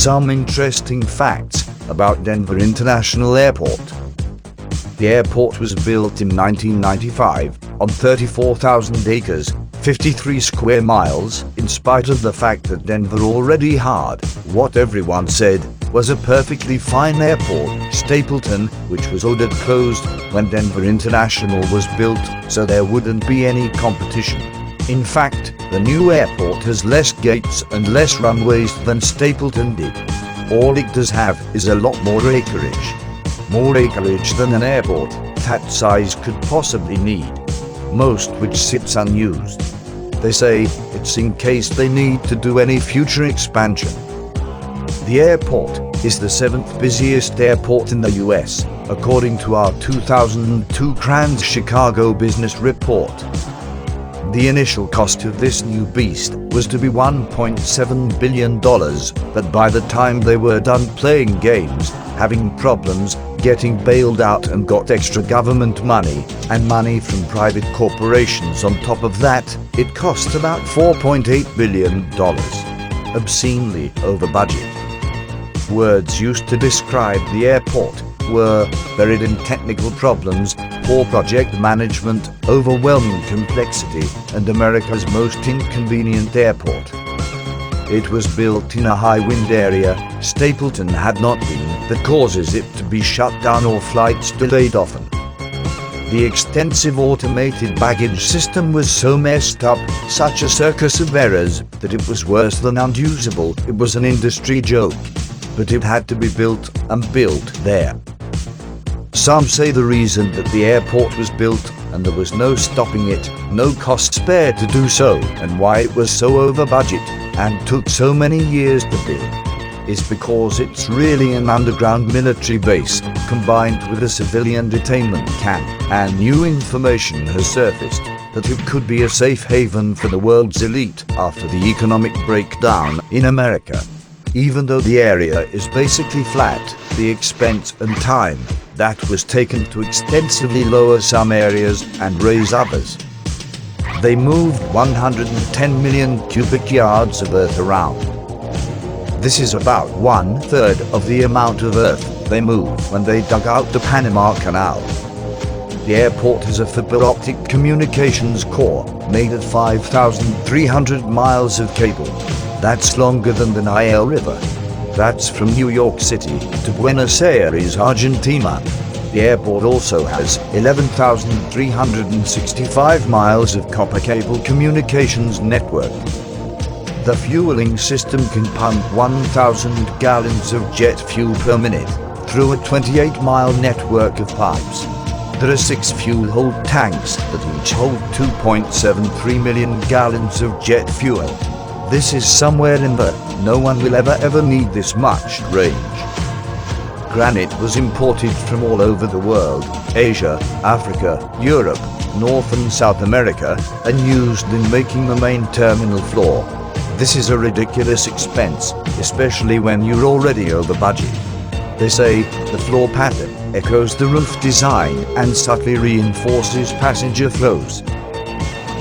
some interesting facts about Denver International Airport. The airport was built in 1995 on 34,000 acres, 53 square miles, in spite of the fact that Denver already had what everyone said was a perfectly fine airport, Stapleton, which was ordered closed when Denver International was built, so there wouldn't be any competition. In fact, the new airport has less gates and less runways than Stapleton did. All it does have is a lot more acreage. More acreage than an airport that size could possibly need, most which sits unused. They say it's in case they need to do any future expansion. The airport is the 7th busiest airport in the US, according to our 2002 Trans Chicago Business Report. The initial cost of this new beast was to be $1.7 billion, but by the time they were done playing games, having problems, getting bailed out and got extra government money, and money from private corporations on top of that, it cost about $4.8 billion. Obscenely over budget. Words used to describe the airport were buried in technical problems, poor project management, overwhelming complexity, and America's most inconvenient airport. It was built in a high wind area Stapleton had not been, that causes it to be shut down or flights delayed often. The extensive automated baggage system was so messed up, such a circus of errors, that it was worse than unusable. It was an industry joke. But it had to be built and built there. Some say the reason that the airport was built and there was no stopping it, no cost spared to do so, and why it was so over budget and took so many years to build, is because it's really an underground military base combined with a civilian detainment camp, and new information has surfaced that it could be a safe haven for the world's elite after the economic breakdown in America. Even though the area is basically flat, the expense and time that was taken to extensively lower some areas and raise others. They moved 110 million cubic yards of earth around. This is about 1/3 of the amount of earth they moved when they dug out the Panama Canal. The airport has a fiber optic communications core made of 5,300 miles of cable. That's longer than the Nile River. That's from New York City to Buenos Aires, Argentina. The airport also has 11,365 miles of copper cable communications network. The fueling system can pump 1,000 gallons of jet fuel per minute through a 28-mile network of pipes. There are 6 fuel hold tanks that each hold 2.73 million gallons of jet fuel. This is somewhere in the no one will ever need this much range. Granite was imported from all over the world, Asia, Africa, Europe, North and South America, and used in making the main terminal floor. This is a ridiculous expense, especially when you're already over budget. They say the floor pattern echoes the roof design and subtly reinforces passenger flows.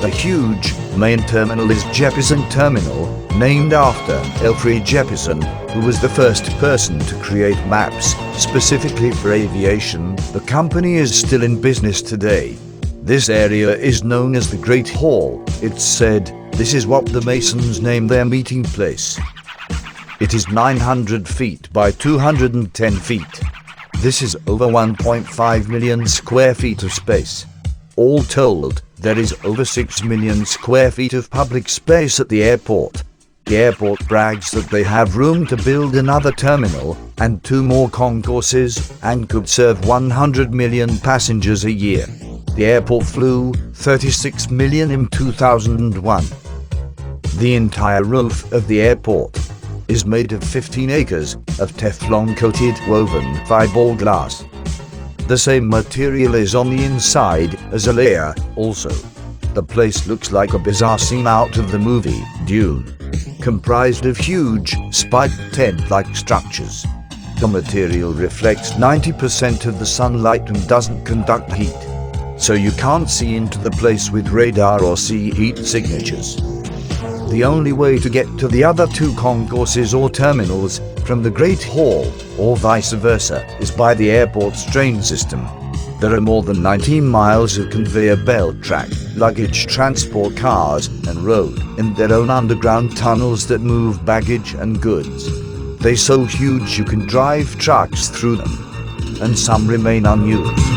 The huge main terminal is Jeppesen Terminal, named after Alfred Jeppesen, who was the first person to create maps specifically for aviation. The company is still in business today. This area is known as the Great Hall. It's said this is what the Masons named their meeting place. It is 900 feet by 210 feet. This is over 1.5 million square feet of space. All told, there is over 6 million square feet of public space at the airport. The airport brags that they have room to build another terminal and 2 more concourses and could serve 100 million passengers a year. The airport flew 36 million in 2001. The entire roof of the airport is made of 15 acres of Teflon-coated woven fiberglass. The same material is on the inside as a layer, also. The place looks like a bizarre scene out of the movie Dune, comprised of huge, spiked tent-like structures. The material reflects 90% of the sunlight and doesn't conduct heat, so you can't see into the place with radar or see heat signatures. The only way to get to the other 2 concourses or terminals from the Great Hall, or vice versa, is by the airport's train system. There are more than 19 miles of conveyor belt track, luggage transport cars, and road in their own underground tunnels that move baggage and goods. They're so huge you can drive trucks through them, and some remain unused.